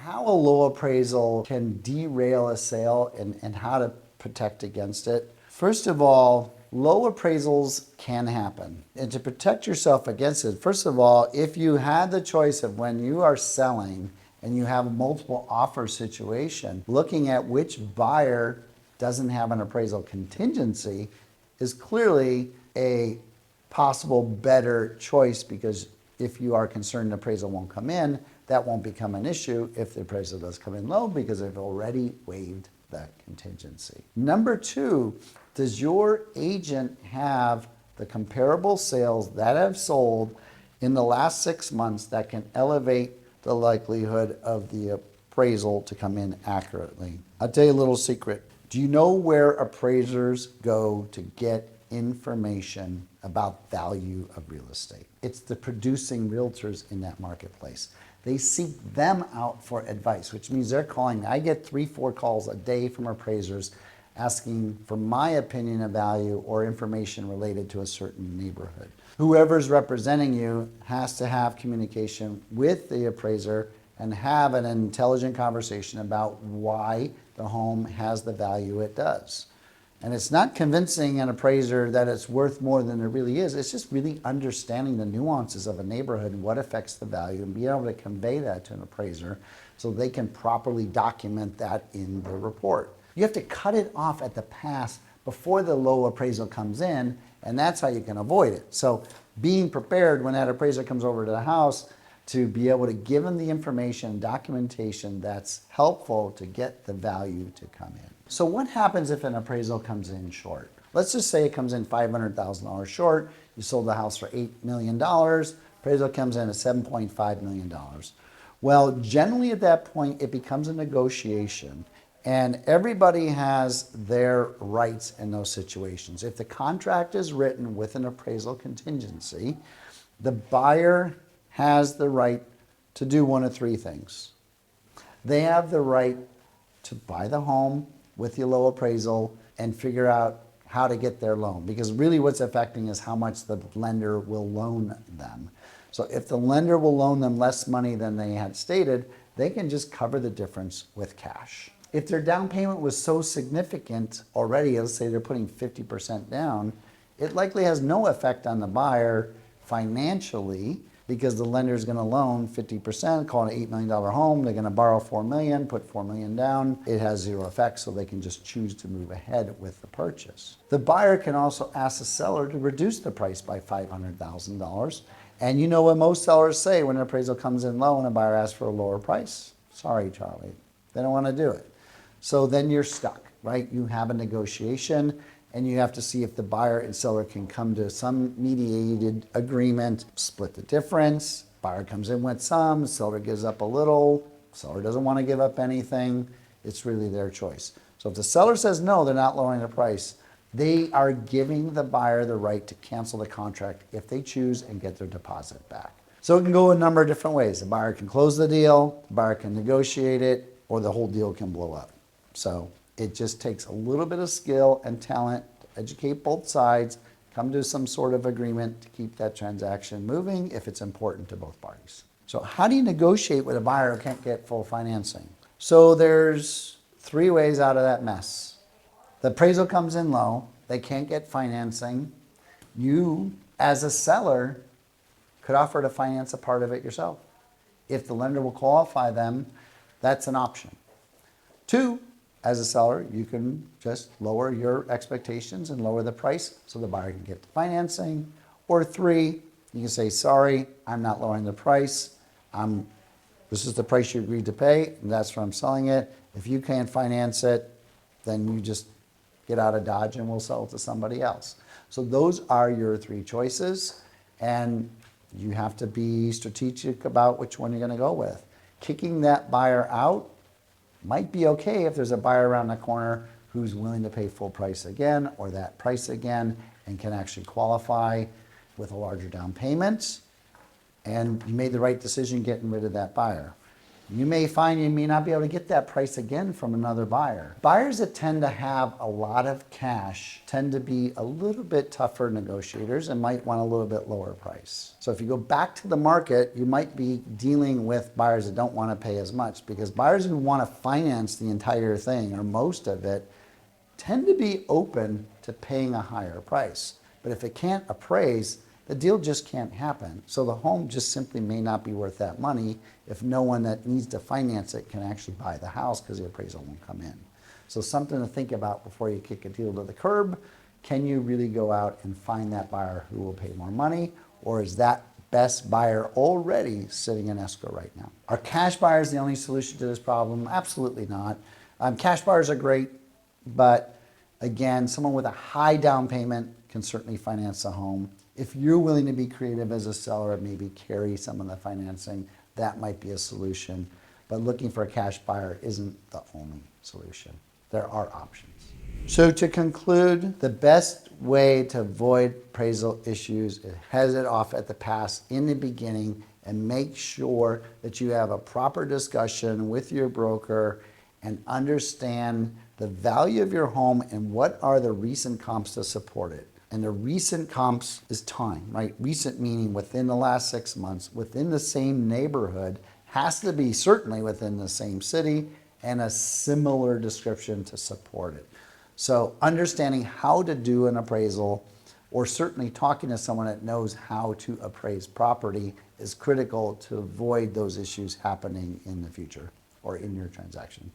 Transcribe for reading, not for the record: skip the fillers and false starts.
how a low appraisal can derail a sale and how to protect against it. First of all, low appraisals can happen. And to protect yourself against it, first of all, if you had the choice of when you are selling and you have a multiple offer situation, looking at which buyer doesn't have an appraisal contingency is clearly a possible better choice, because if you are concerned the appraisal won't come in, that won't become an issue if the appraisal does come in low because they've already waived that contingency. Number two, does your agent have the comparable sales that have sold in the last 6 months that can elevate the likelihood of the appraisal to come in accurately? I'll tell you a little secret. Do you know where appraisers go to get information about value of real estate? It's the producing realtors in that marketplace. They seek them out for advice, which means they're calling. I get 3-4 calls a day from appraisers asking for my opinion of value or information related to a certain neighborhood. Whoever's representing you has to have communication with the appraiser and have an intelligent conversation about why the home has the value it does. And it's not convincing an appraiser that it's worth more than it really is. It's just really understanding the nuances of a neighborhood and what affects the value and being able to convey that to an appraiser so they can properly document that in the report. You have to cut it off at the pass before the low appraisal comes in, and that's how you can avoid it. So being prepared when that appraiser comes over to the house to be able to give them the information and documentation that's helpful to get the value to come in. So what happens if an appraisal comes in short? Let's just say it comes in $500,000 short. You sold the house for $8 million. Appraisal comes in at $7.5 million. Well, generally at that point, it becomes a negotiation, and everybody has their rights in those situations. If the contract is written with an appraisal contingency, the buyer has the right to do one of three things. They have the right to buy the home with the low appraisal and figure out how to get their loan, because really what's affecting is how much the lender will loan them. So if the lender will loan them less money than they had stated, they can just cover the difference with cash. If their down payment was so significant already, let's say they're putting 50% down, it likely has no effect on the buyer financially, because the lender is going to loan 50%, call it an $8 million home. They're going to borrow $4 million, put $4 million down. It has zero effect, so they can just choose to move ahead with the purchase. The buyer can also ask the seller to reduce the price by $500,000. And you know what most sellers say when an appraisal comes in low and a buyer asks for a lower price? Sorry, Charlie. They don't want to do it. So then you're stuck, right? You have a negotiation, and you have to see if the buyer and seller can come to some mediated agreement, split the difference. Buyer comes in with some, seller gives up a little, seller doesn't want to give up anything. It's really their choice. So if the seller says no, they're not lowering the price, they are giving the buyer the right to cancel the contract if they choose and get their deposit back. So it can go a number of different ways. The buyer can close the deal, the buyer can negotiate it, or the whole deal can blow up. So it just takes a little bit of skill and talent to educate both sides, come to some sort of agreement to keep that transaction moving if it's important to both parties. So how do you negotiate with a buyer who can't get full financing? So there's 3 ways out of that mess. The appraisal comes in low, they can't get financing. You, as a seller, could offer to finance a part of it yourself. If the lender will qualify them, that's an option. 2, as a seller, you can just lower your expectations and lower the price so the buyer can get the financing. Or 3, you can say, sorry, I'm not lowering the price. This is the price you agreed to pay, and that's where I'm selling it. If you can't finance it, then you just get out of Dodge and we'll sell it to somebody else. So those are your 3 choices, and you have to be strategic about which one you're going to go with. Kicking that buyer out might be okay if there's a buyer around the corner who's willing to pay full price again or that price again and can actually qualify with a larger down payment, and you made the right decision getting rid of that buyer. You may find you may not be able to get that price again from another buyer. Buyers that tend to have a lot of cash tend to be a little bit tougher negotiators and might want a little bit lower price. So if you go back to the market, you might be dealing with buyers that don't want to pay as much, because buyers who want to finance the entire thing or most of it tend to be open to paying a higher price. But if it can't appraise, the deal just can't happen. So the home just simply may not be worth that money if no one that needs to finance it can actually buy the house, because the appraisal won't come in. So something to think about before you kick a deal to the curb. Can you really go out and find that buyer who will pay more money, or is that best buyer already sitting in escrow right now? Are cash buyers the only solution to this problem? Absolutely not. Cash buyers are great, but again, someone with a high down payment can certainly finance a home. If you're willing to be creative as a seller and maybe carry some of the financing, that might be a solution. But looking for a cash buyer isn't the only solution. There are options. So to conclude, the best way to avoid appraisal issues is head it off at the pass in the beginning and make sure that you have a proper discussion with your broker and understand the value of your home and what are the recent comps to support it. And the recent comps is time, right? Recent meaning within the last 6 months, within the same neighborhood, has to be certainly within the same city, and a similar description to support it. So understanding how to do an appraisal, or certainly talking to someone that knows how to appraise property, is critical to avoid those issues happening in the future or in your transaction.